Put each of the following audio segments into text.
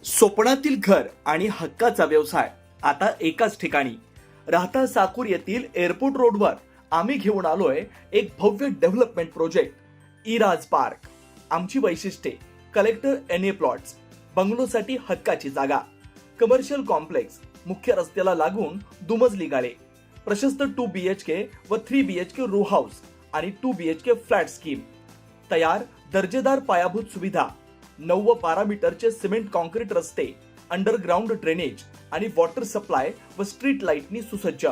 स्वप्नातील घर आणि हक्काचा व्यवसाय आता एकाच ठिकाणी. राहता साकूर येथील एअरपोर्ट रोडवर आम्ही घेऊन आलोय एक भव्य डेव्हलपमेंट प्रोजेक्ट इराज पार्क. आमची वैशिष्ट्ये: कलेक्टर एनए प्लॉट्स, बंगलोसाठी हक्काची जागा, कमर्शियल कॉम्प्लेक्स, मुख्य रस्त्याला लागून दुमजली गाळे, प्रशस्त 2 BHK व 3 BHK रो हाऊस आणि 2 BHK फ्लॅट स्कीम. तयार दर्जेदार पायाभूत सुविधा, 9 व 12 मीटरचे सिमेंट कॉन्क्रीट रस्ते, अंडरग्राऊंड ड्रेनेज आणि वॉटर सप्लाय व स्ट्रीट लाईटनी सुसज्ज.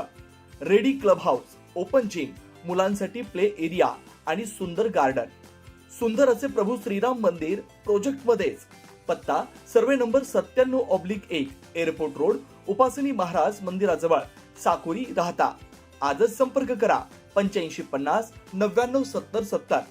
Ready club house, open gym, मुलांसाठी प्ले एरिया आणि सुंदर गार्डन. सुंदर असे प्रभू श्रीराम मंदिर प्रोजेक्ट मध्येच. पत्ता: सर्वे नंबर 97/1, एअरपोर्ट रोड, उपासनी महाराज मंदिराजवळ, साकुरी, राहता. आजच संपर्क करा 8550 99 70 70.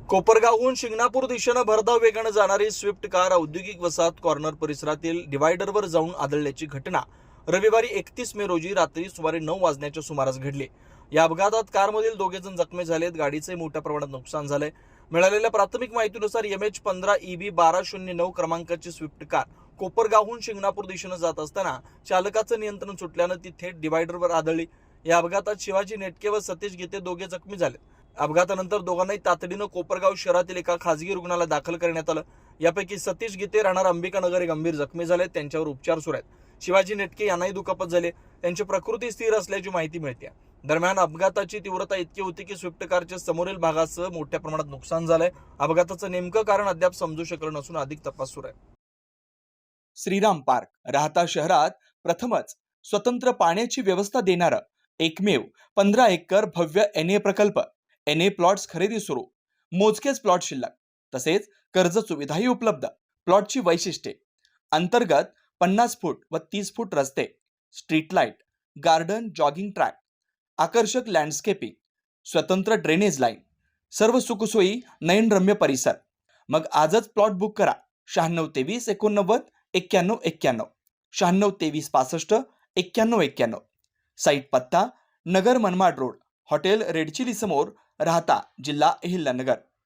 कोपरगावहून शिंगणापूर दिशेनं भरधाव वेगानं जाणारी स्विफ्ट कार औद्योगिक वसाहत कॉर्नर परिसरातील डिव्हायडरवर जाऊन आदळल्याची घटना रविवारी 31 मे रोजी रात्री सुमारे 9 वाजण्याच्या सुमारास घडली. या अपघातात कारमधील 2 जण जखमी झालेत. गाडीचे मोठ्या प्रमाणात नुकसान झालंय. मिळालेल्या प्राथमिक माहितीनुसार MH15EB 1209 क्रमांकाची स्विफ्ट कार कोपरगावहून शिंगणापूर दिशेनं जात असताना चालकाचं नियंत्रण सुटल्यानं ती थेट डिव्हायडरवर आदळली. या अपघातात शिवाजी नेटके व सतीश गीते दोघे जखमी झाले. अपघातानंतर दोघांनाही तातडीनं कोपरगाव शहरातील एका खासगी रुग्णालयात दाखल करण्यात आलं. यापैकी सतीश गीते राहणार अंबिकानगर हे गंभीर जखमी झाले. त्यांच्यावर उपचार सुरू आहेत. शिवाजी नेटके यांनाही दुखापत झाली. त्यांची प्रकृती स्थिर असल्याची माहिती मिळते. दरम्यान अपघाताची तीव्रता इतकी होती की स्विफ्ट कारच्या समोरील भागासह मोठ्या प्रमाणात नुकसान झालंय. अपघाताचं नेमकं कारण अद्याप समजू शकलं नसून अधिक तपास सुरू आहे. श्रीराम पार्क, राहता शहरात प्रथमच स्वतंत्र पाण्याची व्यवस्था देणारं एकमेव 15 एकर भव्य NA प्रकल्प. NA प्लॉट्स खरेदी सुरू. मोजकेच प्लॉट शिल्लक. तसेच कर्ज सुविधाही उपलब्ध. प्लॉटची वैशिष्ट्ये: अंतर्गत 50 फूट व 30 फूट रस्ते, street light, garden, jogging track, आकर्षक लँडस्केपिंग, स्वतंत्र ड्रेनेज लाईन, सर्व सुखसोयी, नयनरम्य परिसर. मग आजच प्लॉट बुक करा. 9623 89 91 91, 9623 65 91 91. साईट पत्ता: Nagar Manmad road, hotel red chili समोर, राहता, जिल्हा अहिल्यानगर.